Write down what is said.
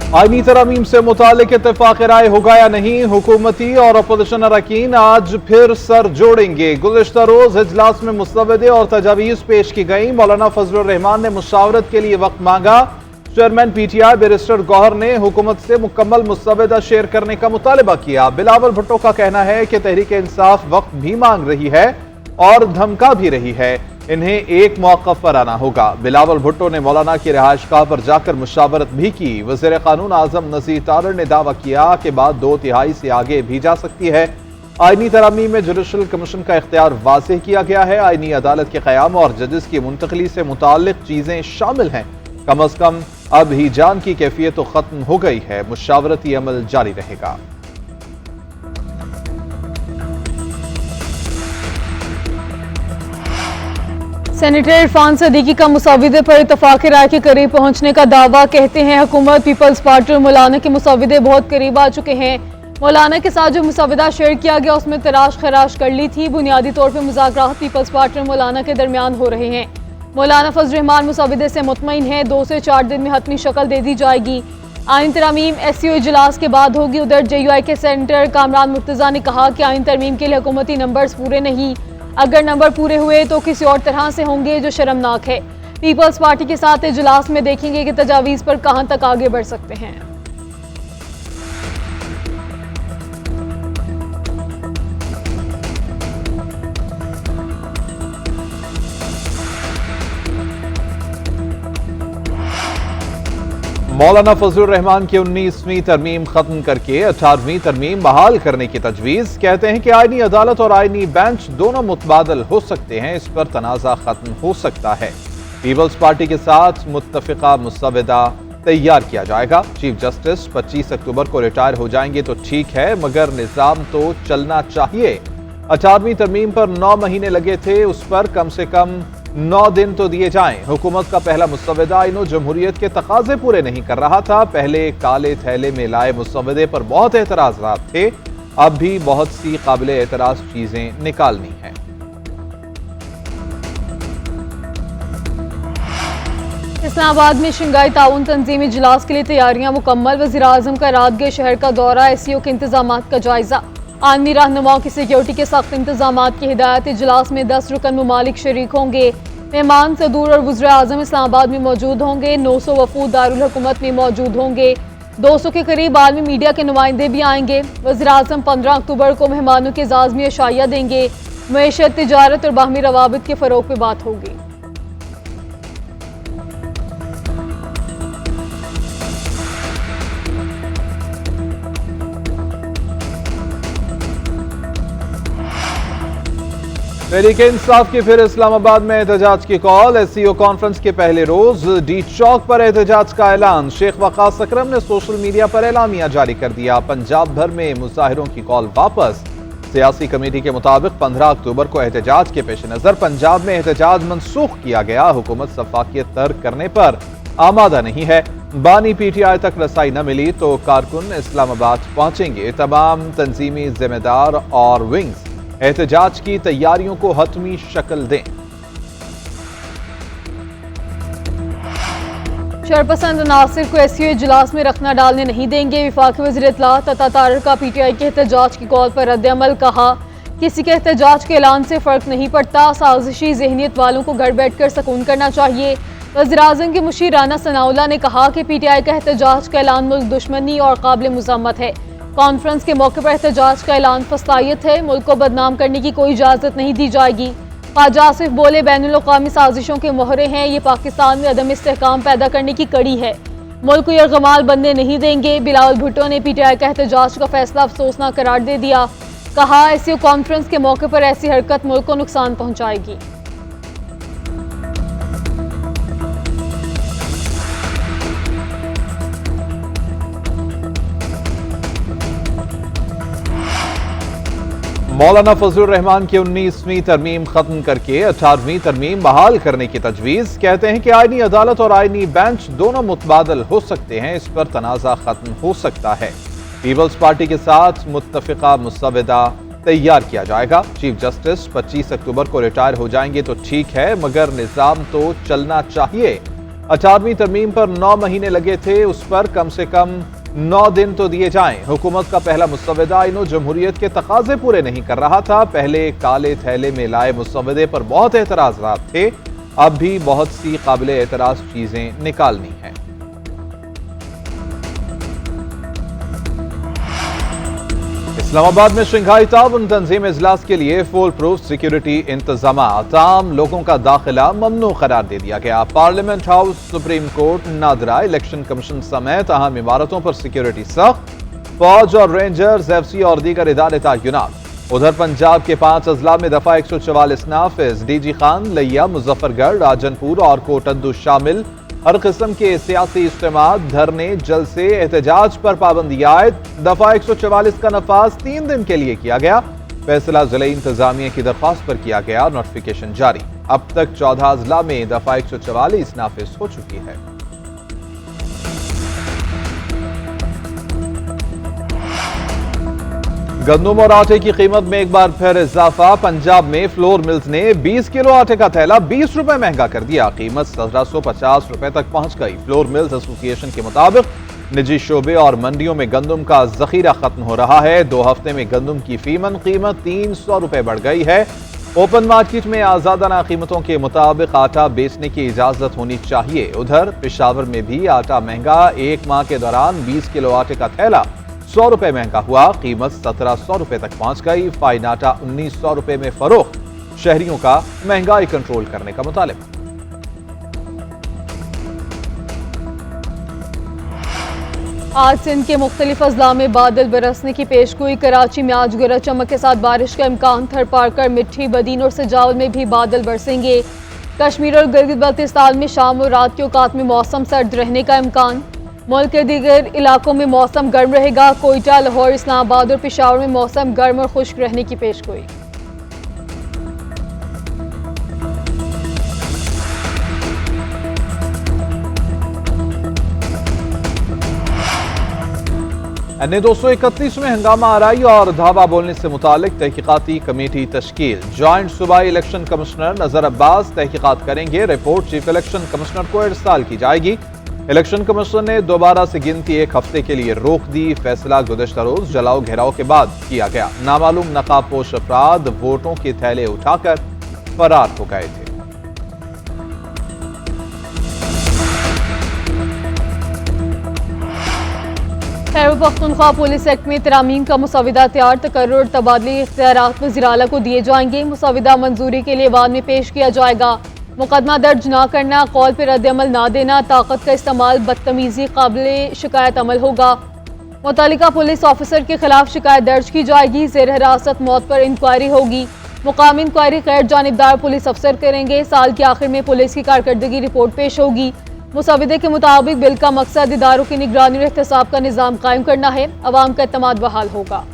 आईनी तरमीम से मुतालिक इत्तेफाक राय होगा या नहीं, हुकूमती और अपोजिशन अरकान आज फिर सर जोड़ेंगे। गुज़िश्ता रोज इजलास में मुस्तवदे और तजावीज़ पेश की गई। मौलाना फजलुर रहमान ने मुशावरत के लिए वक्त मांगा। चेयरमैन PTI बैरिस्टर गौहर ने हुकूमत से मुकम्मल मुस्तवदा शेयर करने का मुतालबा किया। बिलावल भुट्टो का कहना है कि तहरीक इंसाफ वक्त भी मांग रही है और धमका भी रही है, इन्हें एक मौक़िफ़ पर आना होगा। बिलावल भुट्टो ने मौलाना की रिहाइशगाह पर जाकर मुशावरत भी की। वज़ीर क़ानून आज़म नज़ीर तारड़ ने दावा किया कि बात 2/3 से आगे भी जा सकती है। आईनी तरामीम में जुडिशल कमीशन का इख्तियार वाज़ेह किया गया है। आईनी अदालत के क़याम और जजेस की मुंतकली से मुताल्लिक़ चीज़ें शामिल हैं। कम अज़ कम अब ही जान की कैफियत तो ख़त्म हो गई है। मुशावरती अमल जारी रहेगा। सेनेटर इरफान सदीकी का मुसविदे पर इत्तफाक राय के करीब पहुंचने का दावा। कहते हैं हुकूमत, पीपल्स पार्टी और मौलाना के मुसविदे बहुत करीब आ चुके हैं। मौलाना के साथ जो मुसविदा शेयर किया गया उसमें तराश खराश कर ली थी। बुनियादी तौर पर मुज़ाकरात पीपल्स पार्टी और मौलाना के दरमियान हो रहे हैं। मौलाना फजल रहमान मुसविदे से मुतमईन है। 2 से 4 दिन में हतमी शक्ल दे दी जाएगी। आइन तरमीम SCO इजलास के बाद होगी। उधर JUI के सेनेटर कामरान मुर्तज़ा ने कहा कि आइन तरमीम के लिए हुकूमती नंबर्स पूरे नहीं, अगर नंबर पूरे हुए तो किसी और तरह से होंगे, जो शर्मनाक है। पीपल्स पार्टी के साथ इजलास में देखेंगे कि तजावीज़ पर कहां तक आगे बढ़ सकते हैं। मौलाना फजलुर रहमान की 19वीं तरमीम खत्म करके 18वीं तरमीम बहाल करने की तजवीज़। कहते हैं कि आईनी अदालत और आईनी बेंच दोनों मुतबादल हो सकते हैं, इस पर तनाज़ा खत्म हो सकता है। पीपल्स पार्टी के साथ मुत्तफ़िका मुसवदा तैयार किया जाएगा। चीफ जस्टिस 25 अक्टूबर को रिटायर हो जाएंगे तो ठीक है, मगर निज़ाम तो चलना चाहिए। 18वीं तरमीम पर 9 महीने लगे थे, उस पर कम से कम 9 दिन तो दिए जाएं। हुकूमत का पहला मुसवदा आईनो जमहूरियत के तकाजे पूरे नहीं कर रहा था। पहले काले थैले में लाए मुसवदे पर बहुत एतराज़ात थे, अब भी बहुत सी काबिल एतराज़ चीजें निकालनी हैं। इस्लामाबाद में शंघाई ताउन तंजीमी इजलास के लिए तैयारियां मुकम्मल। वज़ीर आज़म का रातगह शहर का दौरा, SCO के इंतजाम का जायजा। आलमी रहनुमाओं की सिक्योरिटी के सख्त इंतजाम की हिदायत। इजलास में 10 रुकन ममालिक शरीक होंगे। मेहमान सदूर और वज़ीर आज़म इस्लामाबाद में मौजूद होंगे। 900 वफूद दारुल हुकूमत में मौजूद होंगे। 200 के करीब आलमी मीडिया के नुमाइंदे भी आएंगे। वज़ीर आज़म 15 अक्टूबर को मेहमानों के एजाज़ में अशाइया देंगे। मईशत, तिजारत और बाहमी रवाबित के फ़रोग़ पर बात होगी। तहरीक इंसाफ की फिर इस्लामाबाद में एहतजाज की कॉल। SCO कॉन्फ्रेंस के पहले रोज डी चौक पर एहतजाज का ऐलान। शेख वक़ास अकरम ने सोशल मीडिया पर एलामिया जारी कर दिया। पंजाब भर में मुजाहिरों की कॉल वापस। सियासी कमेटी के मुताबिक 15 अक्टूबर को एहतजाज के पेश नजर पंजाब में एहतजाज मनसूख किया गया। हुकूमत सफाकियत तर्क करने पर आमादा नहीं है। बानी PTI तक रसाई न मिली तो कारकुन इस्लामाबाद पहुंचेंगे। तमाम तंजीमी जिम्मेदार और विंग्स एहतजाज की तैयारियों को हतमी शक्ल दें। शरपसंद अनासिर को SCO इजलास में रखना डालने नहीं देंगे। वफाकी वज़ीर इत्तलात अता तारड़ का PTI के एहतजाज की कॉल पर रद्द-ए-अमल। कहा, किसी के एहतजाज के ऐलान से फ़र्क नहीं पड़ता, साजिशी ज़हनियत वालों को घर बैठ कर सकून करना चाहिए। वज़ीर आज़म के मुशीर राना सनाउल्लाह ने कहा कि PTI का एहतजाज का ऐलान मुल्क दुश्मनी और काबिल मुज़म्मत है। कॉन्फ्रेंस के मौके पर एहतजाज का ऐलान फस्तायत है। मुल्क को बदनाम करने की कोई इजाज़त नहीं दी जाएगी। ख्वाजा आसिफ बोले, बैनुल-अक़वामी साजिशों के मोहरे हैं, ये पाकिस्तान में अदम इस्तेहकाम पैदा करने की कड़ी है। मुल्क को यरगमाल बनने नहीं देंगे। बिलावल भुट्टो ने PTI का एहतजाज का फैसला अफसोसनाक करार दे दिया। कहा, SCO कॉन्फ्रेंस के मौके पर ऐसी हरकत मुल्क को नुकसान पहुँचाएगी। मौलाना फजलुर रहमान की 19वीं तरमीम खत्म करके 18वीं तरमीम बहाल करने की तजवीज़। कहते हैं कि आईनी अदालत और आईनी बेंच दोनों मुतबादल हो सकते हैं, इस पर तनाज़ा खत्म हो सकता है। पीपल्स पार्टी के साथ मुत्तफ़िका मुसवदा तैयार किया जाएगा। चीफ जस्टिस 25 अक्टूबर को रिटायर हो जाएंगे तो ठीक है, मगर निज़ाम तो चलना चाहिए। 18वीं तरमीम पर 9 महीने लगे थे, उस पर कम से कम 9 दिन तो दिए जाएं। हुकूमत का पहला मुसव्वदा आईन जमहूरियत के तकाजे पूरे नहीं कर रहा था। पहले काले थैले में लाए मुसव्वदे पर बहुत एतराज़ात थे, अब भी बहुत सी काबिल एतराज़ चीजें निकालनी हैं। इस्लामाबाद में शंघाई ताउन तंजीम इजलास के लिए फुल प्रूफ सिक्योरिटी इंतजाम, आम लोगों का दाखिला ममनू करार दे दिया गया। Parliament house, supreme court, NADRA, election commission समेत अहम इमारतों पर सिक्योरिटी सख्त, फौज और रेंजर्स, एफसी और दीगर इदारे तैनात। उधर पंजाब के 5 अजला में दफा 144 नाफिज, डीजी खान, लिया, मुजफ्फरगढ़, राजनपुर और कोटद्दू शामिल। हर किस्म के सियासी इज्तिमात, धरने, जलसे, एहतजाज पर पाबंदी आयद। दफा 144 का नफाज 3 दिन के लिए किया गया। फैसला जिला इंतजामिया की दरख्वास्त पर किया गया, नोटिफिकेशन जारी। अब तक 14 अजला में दफा 144 नाफिज हो चुकी है। गंदम और आटे की कीमत में एक बार फिर इजाफा। पंजाब में फ्लोर मिल्स ने 20 किलो आटे का थैला 20 रुपए महंगा कर दिया। कीमत 1750 रुपए तक पहुंच गई। फ्लोर मिल्स एसोसिएशन के मुताबिक निजी शोबे और मंडियों में गंदम का जखीरा खत्म हो रहा है। 2 हफ्ते में गंदम की फीमन कीमत 300 रुपए बढ़ गई है। ओपन मार्केट में आजादाना कीमतों के मुताबिक आटा बेचने की इजाजत होनी चाहिए। उधर पेशावर में भी आटा महंगा। 1 माह के दौरान 20 किलो आटे का थैला 100 रुपए महंगा हुआ। कीमत 1700 रुपए तक पहुंच गई। फाइन आटा 1900 रुपए में फरोख्त। शहरियों का महंगाई कंट्रोल करने का मुतालिबा। आज सिंध के मुख्तलिफ अजला में बादल बरसने की पेशगोई। कराची में आज गरज चमक के साथ बारिश का इम्कान। थर पारकर, मिट्टी, बदीन और सजावल में भी बादल बरसेंगे। कश्मीर और गिलगित बल्तिस्तान में शाम और रात के औकात में मौसम सर्द रहने का इम्कान। मुल्क के दीगर इलाकों में मौसम गर्म रहेगा। कोयटा, लाहौर, इस्लामाबाद और पेशावर में मौसम गर्म और खुश्क रहने की पेशगोई। अन्य 231 में हंगामा आराई और धावा बोलने से मुतालिक तहकीकाती कमेटी तश्कील। ज्वाइंट सूबाई इलेक्शन कमिश्नर नजर अब्बास तहकीकात करेंगे। रिपोर्ट चीफ इलेक्शन कमिश्नर को इरसाल की जाएगी। इलेक्शन कमीशन ने दोबारा से गिनती 1 हफ्ते के लिए रोक दी। फैसला गुज़श्ता रोज जलाओ घेराव के बाद किया गया। नामालूम नकाबपोश अफराद वोटों के थैले उठाकर फरार हो गए थे। खैबर पख्तूनख्वा पुलिस एक्ट में तरामीम का मुसविदा तैयार। तकर्रुर तबादली इख्तियारात वज़ीर आला को दिए जाएंगे। मुसविदा मंजूरी के लिए बाद में पेश किया जाएगा। मुकदमा दर्ज ना करना, कॉल पर रद्द-ए-अमल ना देना, ताकत का इस्तेमाल, बदतमीजी काबिल शिकायत अमल होगा। मुतल्लिका पुलिस ऑफिसर के खिलाफ शिकायत दर्ज की जाएगी। ज़ेर हिरासत मौत पर इंक्वायरी होगी। मुकामी इंक्वायरी गैर जानिबदार पुलिस अफसर करेंगे। साल के आखिर में पुलिस की कारकर्दगी रिपोर्ट पेश होगी। मुसविदे के मुताबिक बिल का मकसद इदारों की निगरानी और एहतसाब का निज़ाम कायम करना है। अवाम का एतमाद बहाल होगा।